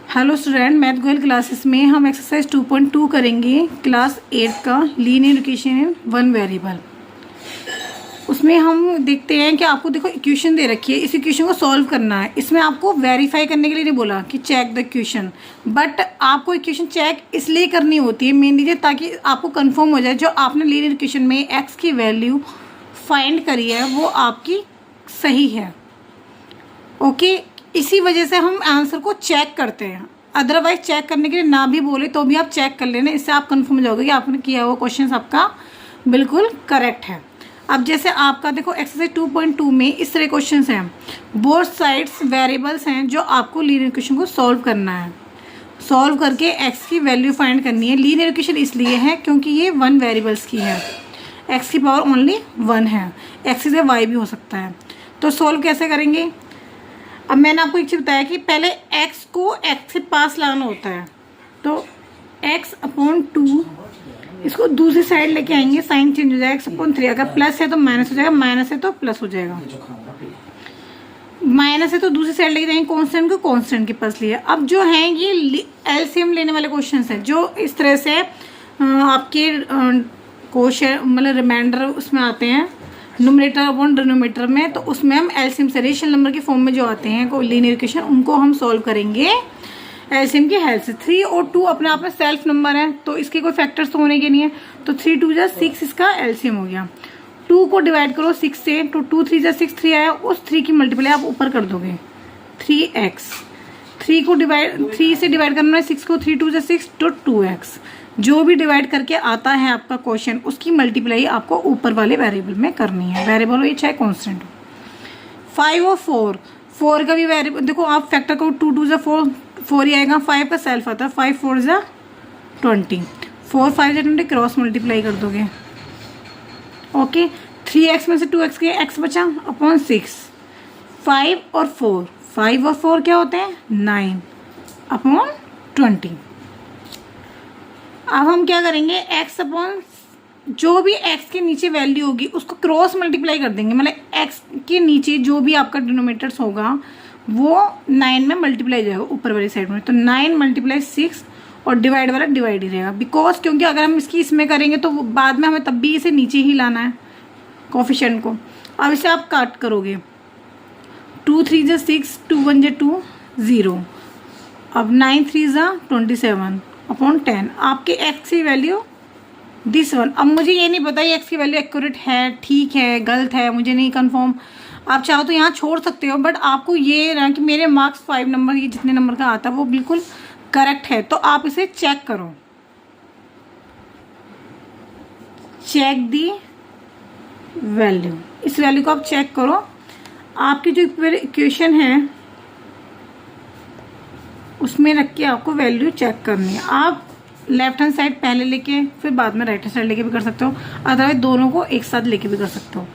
Hello student, math Goyal classes में हम exercise 2.2 करेंगे क्लास 8 का linear equation in one variable. उसमें हम देखते हैं कि आपको देखो इक्वेशन दे रखी है, इस इक्वेशन को सॉल्व करना है। इसमें आपको वेरीफाई करने के लिए नहीं बोला कि चेक द इक्वेशन, बट आपको इक्वेशन चेक इसलिए करनी होती है मेनली ताकि आपको कंफर्म हो जाए जो आपने लीनियर इक्वेशन में एक्स की वैल्यू फाइंड करी है वो आपकी सही है। ओके, इसी वजह से हम आंसर को चेक करते हैं। अदरवाइज चेक करने के लिए ना भी बोले तो भी आप चेक कर लेना, इससे आप कंफर्म हो जाओगे कि आपने किया हुआ क्वेश्चन आपका बिल्कुल करेक्ट है। अब जैसे आपका देखो एक्सरसाइज 2.2 में इस तरह क्वेश्चन हैं, बोथ साइड्स वेरिएबल्स हैं जो आपको लीनियर इक्वेशन को सॉल्व करना है। सॉल्व करके एक्स की वैल्यू फाइंड करनी है। लीनियर इक्वेशन इसलिए है क्योंकि ये वन वेरिएबल्स की है, एक्स की पावर ओनली 1 है, एक्स से वाई भी हो सकता है। तो सॉल्व कैसे करेंगे? अब मैंने आपको एक चीज़ बताया कि पहले x को x से पास लाना होता है, तो x/2 इसको दूसरी साइड लेके आएंगे, साइन चेंज हो जाएगा, x/3 अगर प्लस है तो माइनस हो जाएगा, माइनस है तो प्लस हो जाएगा, माइनस है तो दूसरी साइड लेके जाएंगे, कांस्टेंट को कांस्टेंट के पास लिया। अब जो है ये एलसीएम लेने वाले क्वेश्चन हैं जो इस तरह से आपके क्वेश्चन मतलब रिमाइंडर उसमें आते हैं न्यूमरेटर अपॉन डिनोमिनेटर में, तो उसमें हम एलसीएम से रेशनल नंबर की फॉर्म में जो आते हैं लीनियर इक्वेशन उनको हम सॉल्व करेंगे एलसीएम की हेल्प से। 3 और 2 अपने आप में सेल्फ नंबर है तो इसके कोई फैक्टर्स तो होने के नहीं है, तो 3 2 जा 6 इसका एलसीएम हो गया। 2 को डिवाइड करो 6 से, तो 2 3 जा 6 3 आया, उस 3 की मल्टीप्लाई आप ऊपर कर दोगे 3x। 3 को डिवाइड 3 से डिवाइड करना है 6 को, 3 2 जा 6 तो 2x। जो भी डिवाइड करके आता है आपका क्वेश्चन उसकी मल्टीप्लाई आपको ऊपर वाले वेरिएबल में करनी है, वेरिएबल हो ये चाहे कांस्टेंट हो। 5 और 4 का भी वेरिएबल देखो, आप फैक्टर को 2 2 जा 4 ही आएगा, 5 का सेल्फ आता है, 5 4 जा 20, 4 5 जा 20 क्रॉस मल्टीप्लाई कर दोगे। ओके, 3x में से 2x के x बचा अपॉन 6, 5 और 4 क्या होते हैं 9 अपॉन 20। अब हम क्या करेंगे x अपॉन जो भी x के नीचे वैल्यू होगी उसको क्रॉस मल्टीप्लाई कर देंगे, मतलब x के नीचे जो भी आपका डिनोमिनेटर्स होगा वो 9 में मल्टीप्लाई जाएगा ऊपर वाली साइड में, तो 9 × 6 और डिवाइड वाला डिवाइड ही रहेगा, बिकॉज क्योंकि अगर हम इसकी इसमें करेंगे तो बाद में हमें तब भी इसे नीचे ही लाना है कोफिशिएंट को। अब इसे आप काट करोगे, 2 3 जा 6, 2 1 जा 2 0, अब 9 3 जा 27 अपॉन 10, आपके x की वैल्यू दिस वन। अब मुझे ये नहीं पता ये x की वैल्यू एक्यूरेट है, ठीक है, गलत है, मुझे नहीं कंफर्म। आप चाहो तो यहाँ छोड़ सकते हो, बट आपको ये रहा कि मेरे मार्क्स 5 नंबर ये जितने नंबर का आता है वो बिल्कुल करेक्ट है, तो आप इसे चेक करो, चेक दी वैल्यू। इस वैल्यू को आप चेक करो, आपकी जो इक्वेशन है उसमें रख के आपको वैल्यू चेक करनी है। आप लेफ्ट हैंड साइड पहले लेके फिर बाद में राइट हैंड साइड लेके भी कर सकते हो, अदरवाइज दोनों को एक साथ लेके भी कर सकते हो।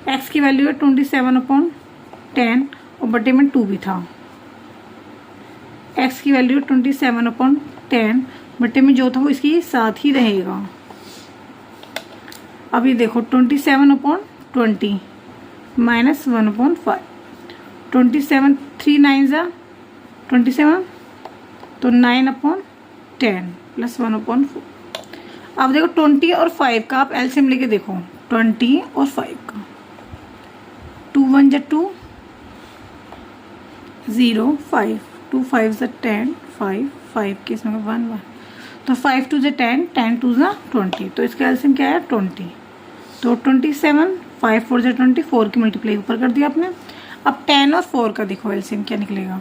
x की वैल्यू है 27/10 और बटे में 2 भी था, x की वैल्यू 27/10 बटे में जो था वो इसके साथ ही रहेगा। अब ये देखो 27/20 माइनस 1/5, 27 3 9 जा 27, तो 9/10 प्लस 1/4। अब देखो 20 और 5 का आप एलसीएम लेके देखो, 20 और 5 का 2 1 जा 2 0 5, 2 5 जा 10 5 5 के इसमें 1 1, तो 5 2 जा 10 10 2 जा 20, तो इसका एलसीएम क्या है 20, तो 27 5 4 जा 24 की मल्टीप्लाई ऊपर कर दिया आपने। अब 10 और 4 का देखो एलसीएम क्या निकलेगा,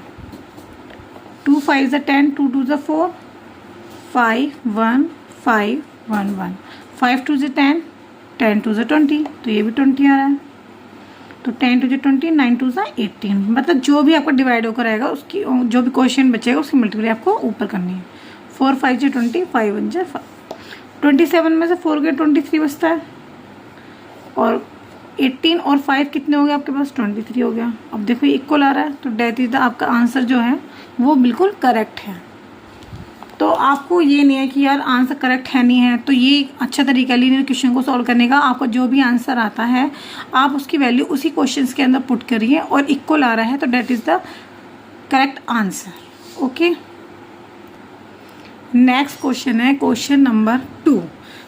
2 5 जा 10 2 2 जा 4 5 1 5 1 1, 5 2 जा 10 10 2 जा 20, तो ये भी 20 आ रहा है, तो 10 2 जा 20 9 2 जा 18, मतलब जो भी आपका डिवाइड होकर आएगा उसकी जो भी क्वेश्चन बचेगा उसकी मल्टीप्लाई आपको ऊपर करनी है। 4 5 जा 20 5 1 जा 5, 27 में से 4 के 23 बचता है, और 18 और 5 कितने हो गए आपके पास 23 हो गया। अब देखो ये इक्वल आ रहा है, तो डेट इज द आपका आंसर जो है वो बिल्कुल करेक्ट है। तो आपको ये नहीं है कि यार आंसर करेक्ट है नहीं है, तो ये अच्छा तरीका है लीनियर इक्वेशन को सॉल्व करने का। आपको जो भी आंसर आता है आप उसकी वैल्यू उसी क्वेश्चन के अंदर पुट करिए और इक्वल आ रहा है तो that is the correct answer. Okay. Next question है क्वेश्चन नंबर 2।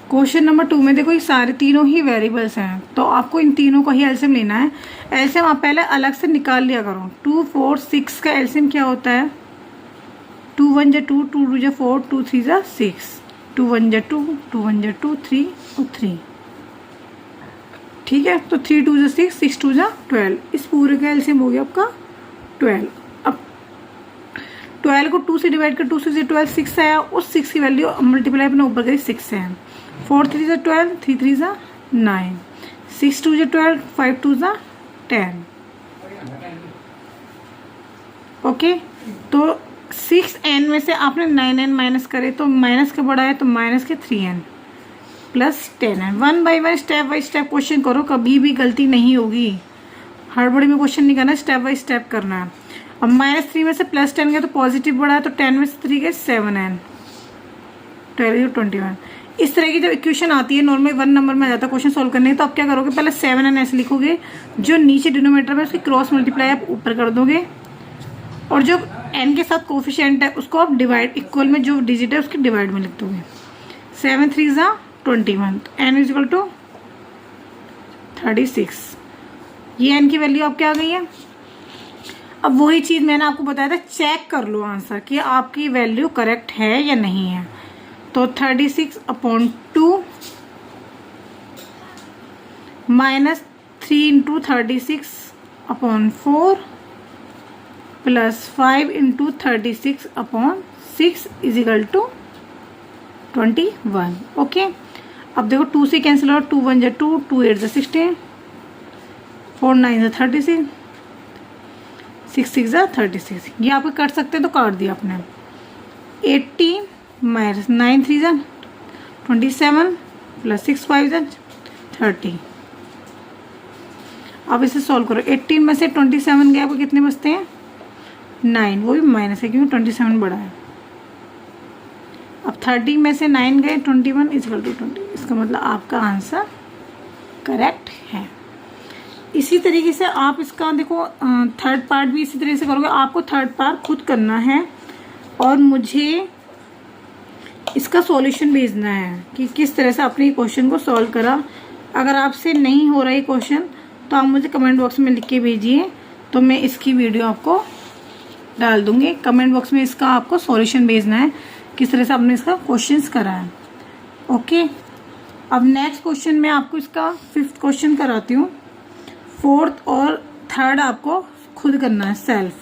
क्वेश्चन नंबर 2 में देखो ये सारे तीनों ही वेरिएबल्स हैं, तो आपको इन तीनों को ही एलसीएम लेना है। एलसीएम आप पहले अलग से निकाल लिया करो। 2 4 6 का एलसीएम क्या होता है? 2 1 जा 2, 2 2 जा 4, 2 3 जा 6, 2 1 जा 2, 2 1 जा 2, 3 और 3। ठीक है, तो 3 2 जा 6, 6 2 जा 12। इस पूरे का एलसीएम हो गया आपका 12। अब 12 को 2 से डिवाइड कर, 2 से 12 6 आया, उस 6 की वैल्यू मल्टीप्लाई अपने ऊपर करी 6 से। 4 3 जा 12, 3 3 जा 9, 6 2 जा 12, 5 2 जा 10। ओके, तो 6n में से आपने 9n माइनस करे तो माइनस का बड़ा है, तो माइनस के 3n plus 10n। 1 by 1 step by step question करो, कभी भी गलती नहीं होगी। हड़बड़ी में क्वेश्चन नहीं करना, स्टेप बाई स्टेप करना है। अब -3 में से +10 गया तो पॉजिटिव बढ़ा है, तो 10 में से 3 गए 7n, 12 21। इस तरह की जब इक्वेशन आती है नॉर्मल 1 नंबर में आ जाता है क्वेश्चन सॉल्व करने, तो आप क्या करोगे? पहले 7n ऐसे लिखोगे, जो नीचे डिनोमिनेटर में उसकी क्रॉस मल्टीप्लाई आप ऊपर कर दोगे, और जो n के साथ कोफिशिएंट है उसको आप डिवाइड, इक्वल में जो डिजिट है उसके डिवाइड में लिख दोगे। 7 3 जा 21, तो n इज इक्वल टू 36। ये n की वैल्यू आपके आ गई है। अब वही चीज मैंने आपको बताया था, चेक कर लो आंसर कि आपकी वैल्यू करेक्ट है या नहीं है। तो 36/2 minus 3 into 36/4 plus 5 into 36/6 is equal to 21। Okay, अब देखो 2 से कैंसिल हो, 2 1 जा 2, 2 8 जा 16, 4 9 जा 36, 6 6 जा 36। ये आप कट सकते हैं तो काट दिया आपने। 80 माइनस 9 3 जा 27 प्लस 6 5 जा 30। अब इसे सॉल्व करो। 18 में से 27 गया, आपको कितने बचते हैं? 9, वो भी माइनस है क्योंकि 27 बड़ा है। अब 30 में से 9 गए, 21 इक्वल टू 20। इसका मतलब आपका आंसर करेक्ट है। इसी तरीके से आप इसका देखो थर्ड पार्ट भी इसी तरीके से करोगे। आपको थर्ड पार्ट खुद करना है और मुझे इसका सॉल्यूशन भेजना है कि किस तरह से आपने क्वेश्चन को सॉल्व करा। अगर आपसे नहीं हो रहा है क्वेश्चन तो आप मुझे कमेंट बॉक्स में लिख के भेजिए, तो मैं इसकी वीडियो आपको डाल दूंगी। कमेंट बॉक्स में इसका आपको सॉल्यूशन भेजना है, किस तरह से आपने इसका क्वेश्चंस करा है। ओके, अब नेक्स्ट क्वेश्चन में आपको इसका 5th क्वेश्चन कराती हूँ। 4th और 3rd आपको खुद करना है सेल्फ।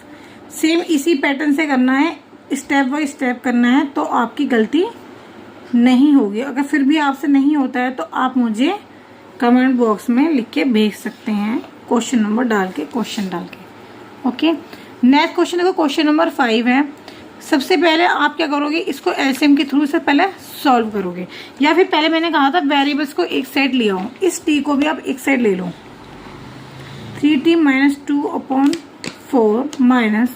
सेम इसी पैटर्न से करना है, स्टेप बाय स्टेप करना है, तो आपकी गलती नहीं होगी। अगर फिर भी आपसे नहीं होता है तो आप मुझे कमेंट बॉक्स में लिख के भेज सकते हैं, क्वेश्चन नंबर डाल के, क्वेश्चन डाल के। ओके, नेक्स्ट क्वेश्चन देखो, क्वेश्चन नंबर 5 है। सबसे पहले आप क्या करोगे? इसको एलसीएम के थ्रू से पहले सॉल्व करोगे, या फिर पहले मैंने कहा था वेरिएबल्स को एक साइड ले आओ। इस टी को भी आप एक साइड ले लो। 3t minus 2/4 minus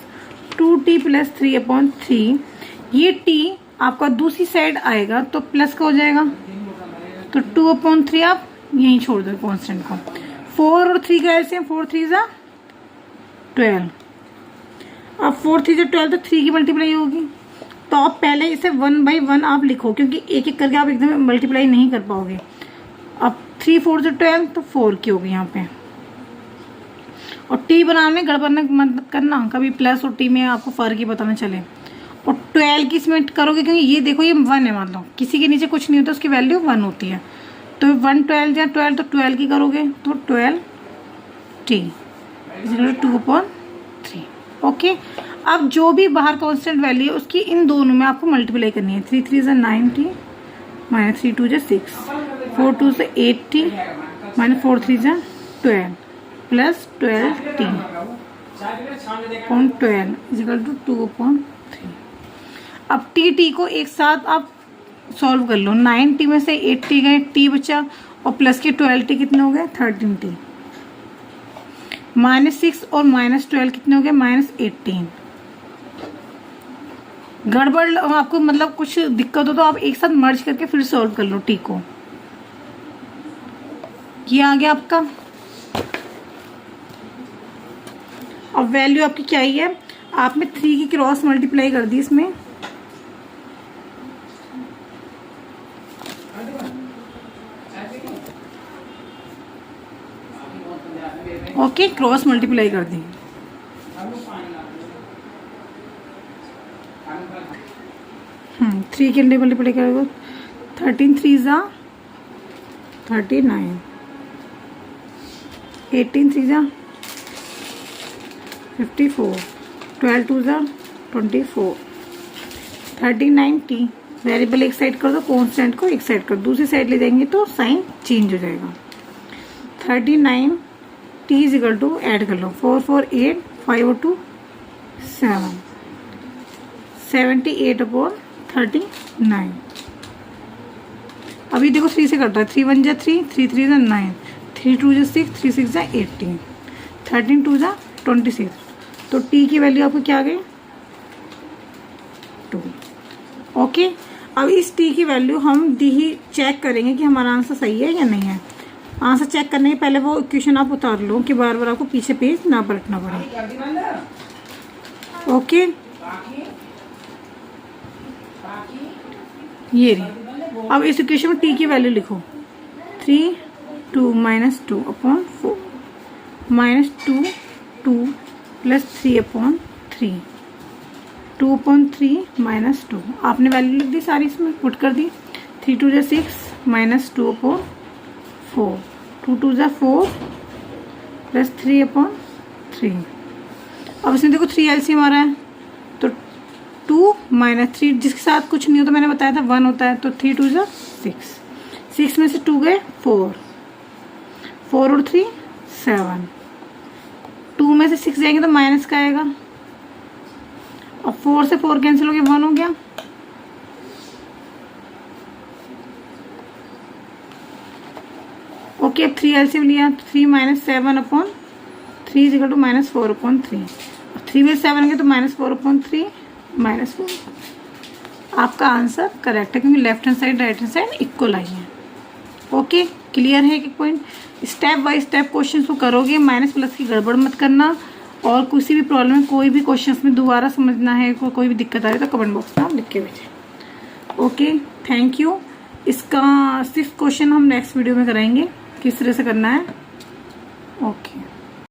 2t plus 3/3। ये t आपका दूसरी साइड आएगा तो प्लस का हो जाएगा, तो 2/3 आप यहीं छोड़ दो कांस्टेंट को। 4 और 3 का एलसीएम, 4 3 जा 12। अब 4 3 जा 12 तो 3 की मल्टीप्लाई होगी, तो आप पहले इसे 1 बाई 1 आप लिखो, क्योंकि एक एक करके आप एकदम मल्टीप्लाई नहीं कर पाओगे। अब 3 4 जा 12 तो 4 की होगी यहाँ पे। और टी बनाने में गड़बड़ मत करना, कभी प्लस और टी में आपको फर्क ही पता ना चले। और 12 की इसमें करोगे, क्योंकि ये देखो ये 1 है, मतलब किसी के नीचे कुछ नहीं होता, उसकी वैल्यू 1 होती है। तो 1 12 या 12 तो 12 की करोगे तो 12t 2/3। ओके, अब जो भी बाहर कांस्टेंट वैल्यू है उसकी इन दोनों में आपको मल्टीप्लाई करनी है। 3 3 जा 9t माइनस 3 2 जा 6, 4 2 से 8t माइनस 4 3 जा 12 plus 12t point 12 is equal to 2/3। अब टी को एक साथ आप सॉल्व कर लो। 9t में से 8t गए, t बचा, और प्लस के 12t कितने हो गए? 13t। -6 और -12 कितने हो गए? -18। गड़बड़ आपको मतलब कुछ दिक्कत हो तो आप एक साथ मर्ज करके फिर सॉल्व कर लो टी को। ये आ गया आपका। अब वैल्यू आपकी क्या ही है? आपने 3 की क्रॉस मल्टीप्लाई कर दी इसमें, ओके, क्रॉस मल्टीप्लाई कर दी। थ्री के अंडे मल्टीप्लाई करोगे 13 3 ज़ा 39, 18 3 ज़ा 54, 12 2 ज़ा 24, 39 टी। वेरिएबल एक साइड कर दो, कॉन्स्टेंट को एक साइड कर दो, दूसरी साइड ले जाएंगे तो साइन चेंज हो जाएगा। 39 T is equal to, add कर लो 4 4 8 5 और 2 7, 78/39। अभी देखो 3 से कट रहा है, 3 1 जा 3, 3 3 जा 9, 3 2 जा 6, 3 6 जा 18, 13 2 जा 26। तो टी की वैल्यू आपको क्या आ गई 2। ओके, अब इस टी की वैल्यू हम दी ही चेक करेंगे कि हमारा आंसर सही है या नहीं है। आंसर चेक करने के पहले वो इक्वेशन आप उतार लो कि बार बार आपको पीछे पेज ना पलटना पड़े। ओके, ये रही। अब इस इक्वेशन में टी की वैल्यू लिखो 3 2 -2/4 -2 2 + 3/3 2/3 -2। आपने वैल्यू लिख दी सारी, इसमें पुट कर दी। 3 2 = 6 -2/4, 2 2 = 4 + 3/3। अब इसमें देखो 3 एलसीएम आ रहा है, तो 2 - 3 जिसके साथ कुछ नहीं होता, मैंने बताया था 1 होता है, तो 3 2 = 6, 6 में से 2 गए 4, 4 और 3 7, 2 में से 6 जाएंगे तो माइनस का आएगा। अब 4 से 4 कैंसिल हो गया, 1 हो गया। ओके, अब 3 एलसीएम लिया, 3 - 7/3 इक्वल टू -4/3। 3 में 7 गए तो -4/3 -4। आपका आंसर करेक्ट है, क्योंकि left hand side right hand side equal आई है। ओके, क्लियर है एक point. Step by step question को करोगे, माइनस प्लस की गड़बड़ मत करना। और किसी भी प्रॉब्लम में, कोई भी क्वेश्चन में दोबारा समझना है, कोई भी दिक्कत आ रही है तो कमेंट बॉक्स में आप लिख के भेजें। Okay, thank you. इसका 6th क्वेश्चन हम नेक्स्ट वीडियो में कराएंगे किस तरह से करना है। ओके।